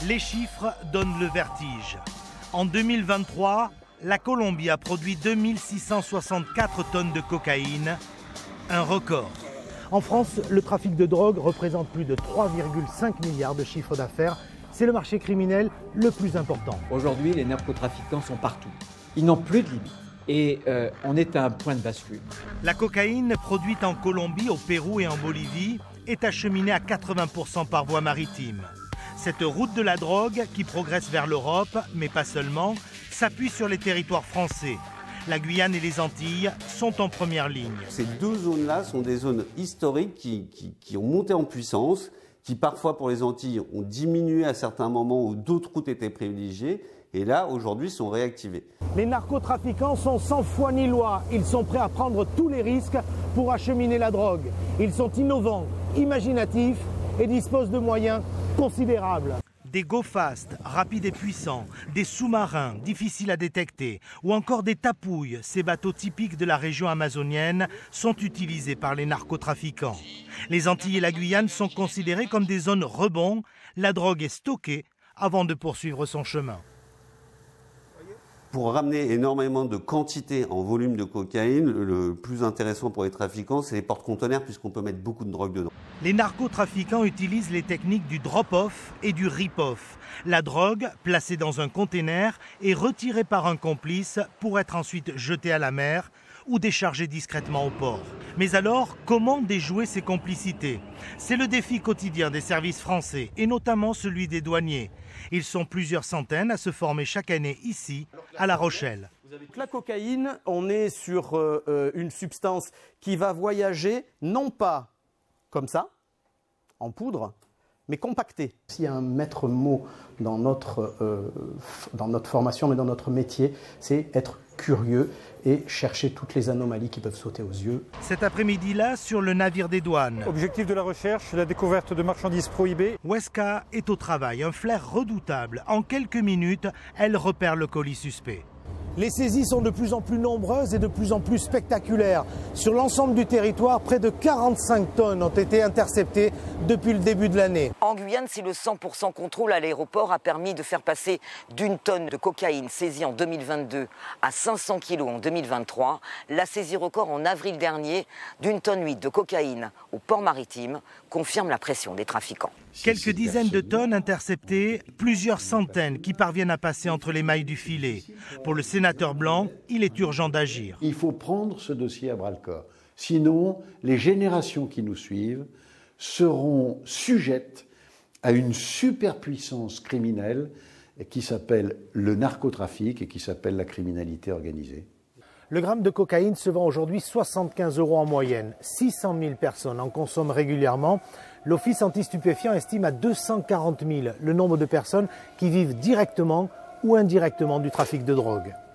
Les chiffres donnent le vertige. En 2023, la Colombie a produit 2664 tonnes de cocaïne, un record. En France, le trafic de drogue représente plus de 3,5 milliards de chiffre d'affaires. C'est le marché criminel le plus important. Aujourd'hui, les narcotrafiquants sont partout. Ils n'ont plus de limites. Et on est à un point de bascule. La cocaïne produite en Colombie, au Pérou et en Bolivie est acheminée à 80% par voie maritime. Cette route de la drogue, qui progresse vers l'Europe, mais pas seulement, s'appuie sur les territoires français. La Guyane et les Antilles sont en première ligne. Ces deux zones-là sont des zones historiques qui ont monté en puissance, qui parfois pour les Antilles ont diminué à certains moments où d'autres routes étaient privilégiées, et là aujourd'hui sont réactivées. Les narcotrafiquants sont sans foi ni loi. Ils sont prêts à prendre tous les risques pour acheminer la drogue. Ils sont innovants, imaginatifs et disposent de moyens considérables. Des go-fast, rapides et puissants, des sous-marins difficiles à détecter ou encore des tapouilles, ces bateaux typiques de la région amazonienne, sont utilisés par les narcotrafiquants. Les Antilles et la Guyane sont considérées comme des zones rebonds. La drogue est stockée avant de poursuivre son chemin. Pour ramener énormément de quantité en volume de cocaïne, le plus intéressant pour les trafiquants, c'est les porte-conteneurs puisqu'on peut mettre beaucoup de drogue dedans. Les narcotrafiquants utilisent les techniques du drop-off et du rip-off. La drogue, placée dans un conteneur, est retirée par un complice pour être ensuite jetée à la mer ou déchargée discrètement au port. Mais alors, comment déjouer ces complicités? C'est le défi quotidien des services français et notamment celui des douaniers. Ils sont plusieurs centaines à se former chaque année ici, à La Rochelle. La cocaïne, on est sur une substance qui va voyager non pas comme ça, en poudre, mais compactée. S'il y a un maître mot dans notre formation, mais dans notre métier, c'est être curieux et chercher toutes les anomalies qui peuvent sauter aux yeux. Cet après-midi-là, sur le navire des douanes. Objectif de la recherche, la découverte de marchandises prohibées. Weska est au travail, un flair redoutable. En quelques minutes, elle repère le colis suspect. Les saisies sont de plus en plus nombreuses et de plus en plus spectaculaires. Sur l'ensemble du territoire, près de 45 tonnes ont été interceptées depuis le début de l'année. En Guyane, si le 100% contrôle à l'aéroport a permis de faire passer d'1 tonne de cocaïne saisie en 2022 à 500 kilos en 2023, la saisie record en avril dernier d'1 tonne 8 de cocaïne au port maritime confirme la pression des trafiquants. Quelques dizaines de tonnes interceptées, plusieurs centaines qui parviennent à passer entre les mailles du filet. Pour le sénateur Blanc, il est urgent d'agir. Il faut prendre ce dossier à bras-le-corps. Sinon, les générations qui nous suivent seront sujettes à une superpuissance criminelle qui s'appelle le narcotrafic et qui s'appelle la criminalité organisée. Le gramme de cocaïne se vend aujourd'hui 75 € en moyenne. 600 000 personnes en consomment régulièrement. L'Office anti-stupéfiants estime à 240 000 le nombre de personnes qui vivent directement ou indirectement du trafic de drogue.